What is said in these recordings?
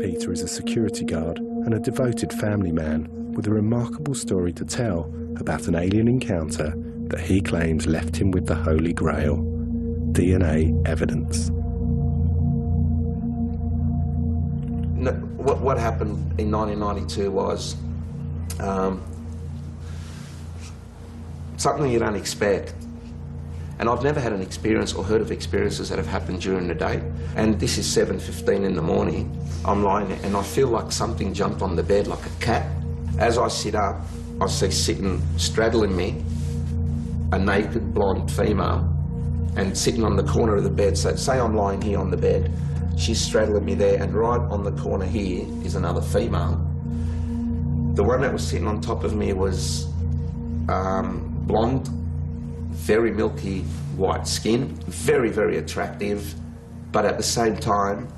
Peter is a security guard and a devoted family man with a remarkable story to tell about an alien encounter that he claims left him with the Holy Grail: DNA evidence. What happened in 1992 was something you don't expect. And I've never had an experience or heard of experiences that have happened during the day. And this is 7:15 in the morning. I'm lying there and I feel like something jumped on the bed like a cat. As I sit up, I see sitting, straddling me, a naked blonde female, and sitting on the corner of the bed. So say I'm lying here on the bed, she's straddling me there, and right on the corner here is another female. The one that was sitting on top of me was blonde, very milky white skin, very, very attractive, but at the same time,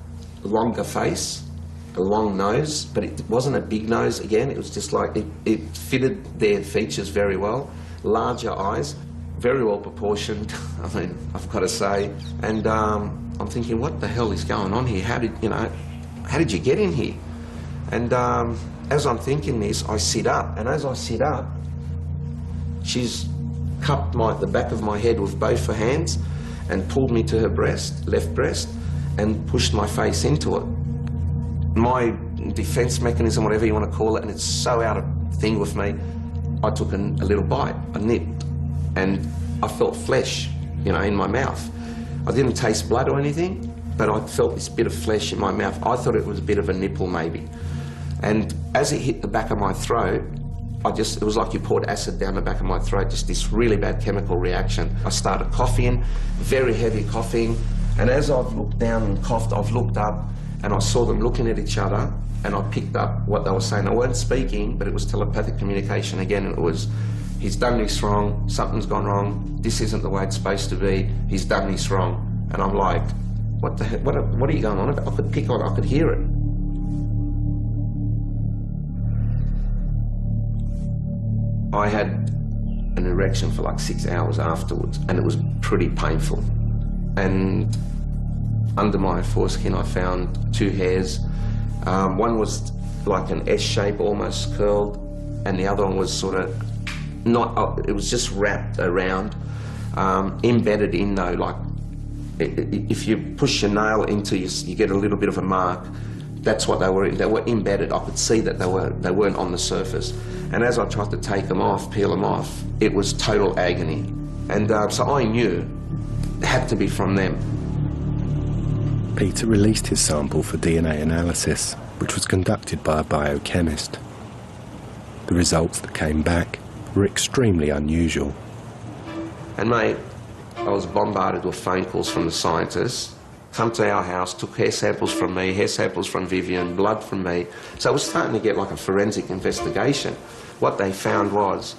longer face, a long nose, but it wasn't a big nose again, it was just like, it fitted their features very well, larger eyes, very well proportioned, I mean, I've got to say, and I'm thinking, what the hell is going on here? How did you get in here? And as I'm thinking this, I sit up, and as I sit up, she's cupped the back of my head with both her hands and pulled me to her breast, left breast, and pushed my face into it. My defense mechanism, whatever you want to call it, and it's so out of thing with me, I took a little bite, I nipped, and I felt flesh, in my mouth. I didn't taste blood or anything, but I felt this bit of flesh in my mouth. I thought it was a bit of a nipple maybe. And as it hit the back of my throat, it was like you poured acid down the back of my throat, just this really bad chemical reaction. I started coughing, very heavy coughing, and as I've looked down and coughed, I've looked up and I saw them looking at each other, and I picked up what they were saying. They weren't speaking, but it was telepathic communication again, and it was, he's done this wrong, something's gone wrong, this isn't the way it's supposed to be, he's done this wrong. And I'm like, what the heck, what are you going on about? I could pick on it, I could hear it. I had an erection for like 6 hours afterwards, and it was pretty painful. And under my foreskin I found 2 hairs. One was like an S shape, almost curled, and the other one was sort of not, it was just wrapped around, embedded in though, like if you push your nail into you get a little bit of a mark. That's what they were embedded. I could see that they weren't on the surface. And as I tried to take them off, peel them off, it was total agony. And so I knew it had to be from them. Peter released his sample for DNA analysis, which was conducted by a biochemist. The results that came back were extremely unusual. And mate, I was bombarded with phone calls from the scientists. Come to our house, took hair samples from me, hair samples from Vivian, blood from me. So it was starting to get like a forensic investigation. What they found was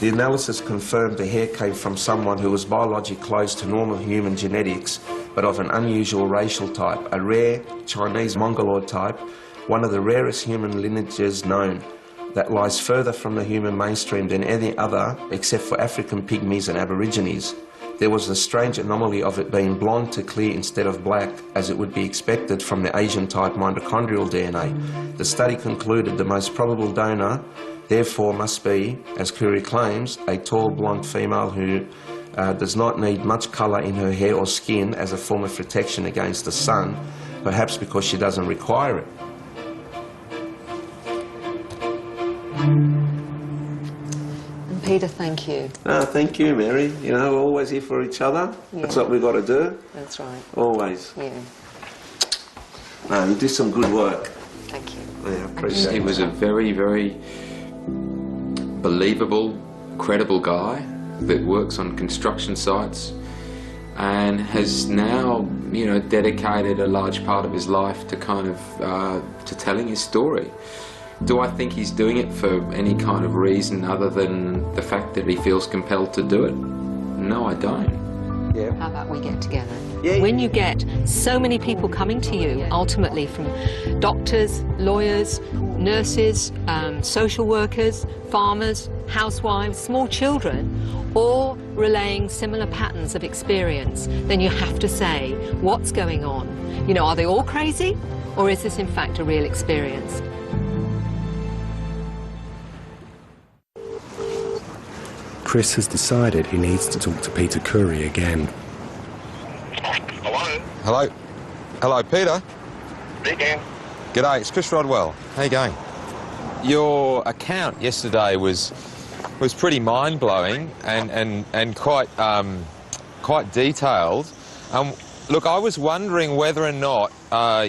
the analysis confirmed the hair came from someone who was biologically close to normal human genetics, but of an unusual racial type, a rare Chinese Mongoloid type, one of the rarest human lineages known, that lies further from the human mainstream than any other except for African pygmies and aborigines. There was a strange anomaly of it being blonde to clear instead of black, as it would be expected from the Asian type mitochondrial DNA. The study concluded the most probable donor therefore must be, as Khoury claims, a tall blonde female who does not need much colour in her hair or skin as a form of protection against the sun, perhaps because she doesn't require it. And Peter, thank you. No, thank you, Mary. We're always here for each other. Yeah. That's what we've got to do. That's right. Always. Yeah. No, you do some good work. Thank you. Yeah, I appreciate it. He was a very, very believable, credible guy that works on construction sites and has now, dedicated a large part of his life to kind of, to telling his story. Do I think he's doing it for any kind of reason other than the fact that he feels compelled to do it? No, I don't. Yeah. How about we get together? Yeah. When you get so many people coming to you, ultimately from doctors, lawyers, nurses, social workers, farmers, housewives, small children, all relaying similar patterns of experience, then you have to say, what's going on? You know, are they all crazy? Or is this in fact a real experience? Chris has decided he needs to talk to Peter Khoury again. Hello? Hello? Hello, Peter? Speaking. G'day, it's Chris Rodwell. How you going? Your account yesterday was pretty mind-blowing and quite detailed. Look, I was wondering whether or not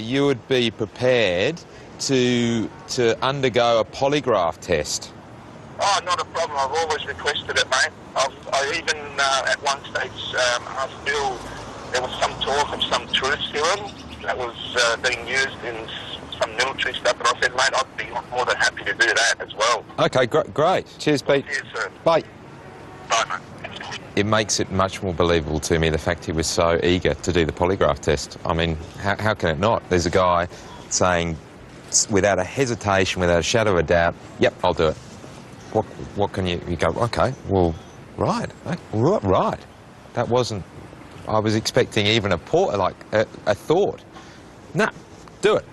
you would be prepared to undergo a polygraph test. Oh, not a problem. I've always requested it, mate. I even at one stage asked Bill, there was some talk of some truth serum that was being used in some military stuff, and I said, mate, I'd be more than happy to do that as well. Okay, great. Cheers, Pete. Cheers, sir. Bye. Bye, mate. It makes it much more believable to me, the fact he was so eager to do the polygraph test. I mean, how can it not? There's a guy saying, without a hesitation, without a shadow of a doubt, yep, I'll do it. What can you go, okay, well, right. That wasn't, I was expecting even a thought. Nah, do it.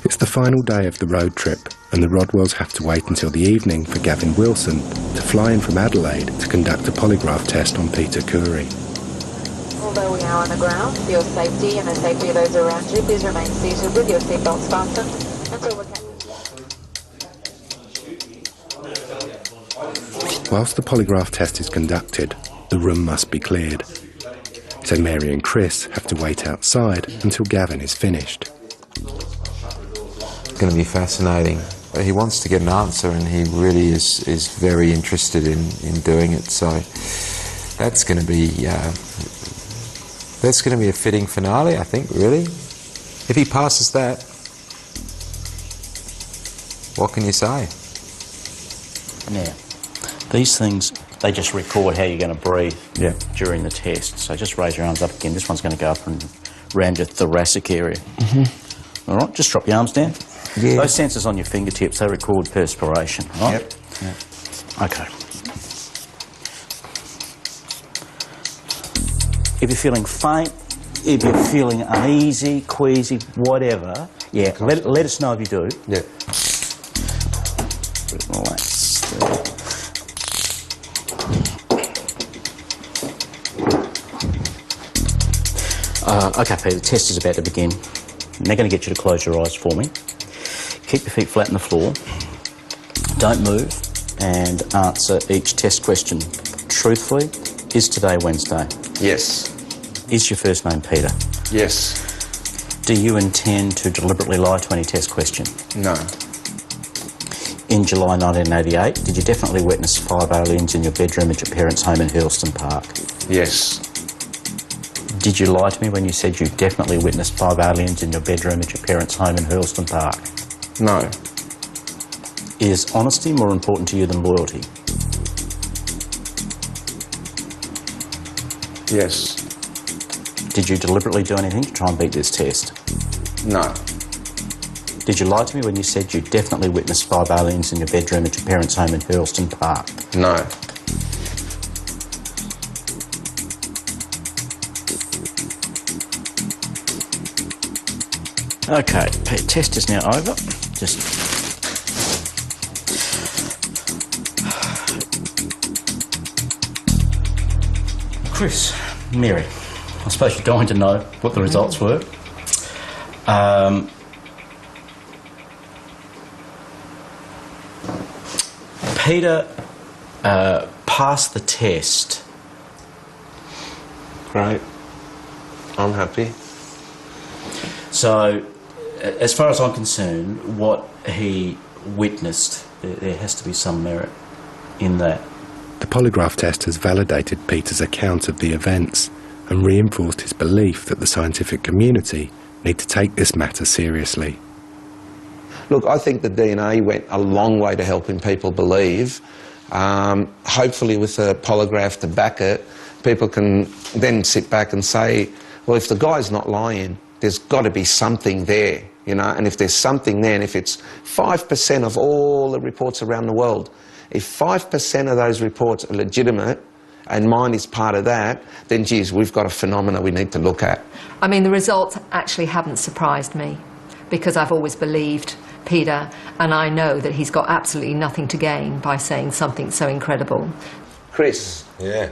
It's the final day of the road trip, and the Rodwells have to wait until the evening for Gavin Wilson to fly in from Adelaide to conduct a polygraph test on Peter Khoury. Although we are on the ground, for your safety and the safety of those around you, please remain seated with your seatbelts fastened until we're... Whilst the polygraph test is conducted, the room must be cleared. So Mary and Chris have to wait outside until Gavin is finished. It's going to be fascinating. He wants to get an answer, and he really is very interested in doing it. So that's going to be a fitting finale, I think. Really, if he passes that, what can you say? Now, these things, they just record how you're going to breathe during the test. So just raise your arms up again. This one's going to go up and around your thoracic area. All right, just drop your arms down. Yeah. Those sensors on your fingertips, they record perspiration, right? Yep. Okay. If you're feeling faint, if you're feeling uneasy, queasy, whatever, let us know if you do. Yeah. Relax. Okay, Peter, the test is about to begin. I'm now going to get you to close your eyes for me. Keep your feet flat on the floor. Don't move, and answer each test question truthfully. Is today Wednesday? Yes. Is your first name Peter? Yes. Do you intend to deliberately lie to any test question? No. In July 1988, did you definitely witness 5 aliens in your bedroom at your parents' home in Hurlston Park? Yes. Did you lie to me when you said you definitely witnessed 5 aliens in your bedroom at your parents' home in Hurlston Park? No. Is honesty more important to you than loyalty? Yes. Did you deliberately do anything to try and beat this test? No. Did you lie to me when you said you definitely witnessed 5 aliens in your bedroom at your parents' home in Hurlston Park? No. Okay, test is now over. Just... Chris, Mary, I suppose you're going to know what the results were. Peter passed the test. Great. I'm happy. So, as far as I'm concerned, what he witnessed, there has to be some merit in that. The polygraph test has validated Peter's account of the events and reinforced his belief that the scientific community need to take this matter seriously. Look, I think the DNA went a long way to helping people believe. Hopefully with a polygraph to back it, people can then sit back and say, well, if the guy's not lying, there's got to be something there, you know, and if there's something there, and if it's 5% of all the reports around the world, if 5% of those reports are legitimate and mine is part of that, then geez, we've got a phenomena we need to look at. I mean, the results actually haven't surprised me, because I've always believed Peter, and I know that he's got absolutely nothing to gain by saying something so incredible. Chris. Yeah.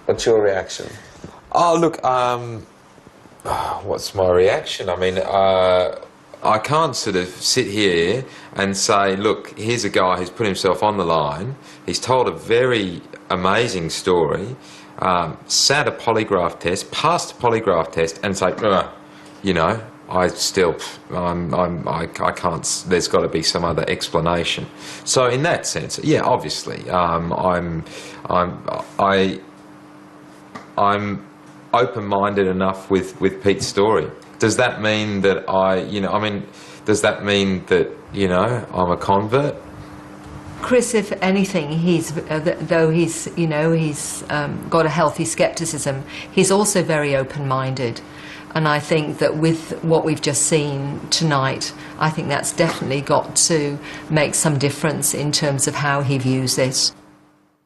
What's your reaction? Oh, look, what's my reaction? I mean, I can't sort of sit here and say, look, here's a guy who's put himself on the line. He's told a very amazing story, sat a polygraph test, passed a polygraph test, and say, you know, I can't. There's got to be some other explanation. So in that sense, yeah, obviously, I'm open-minded enough with Pete's story. Does that mean that does that mean that, you know, I'm a convert? Chris, if anything, though he's got a healthy scepticism, he's also very open-minded. And I think that with what we've just seen tonight, I think that's definitely got to make some difference in terms of how he views this.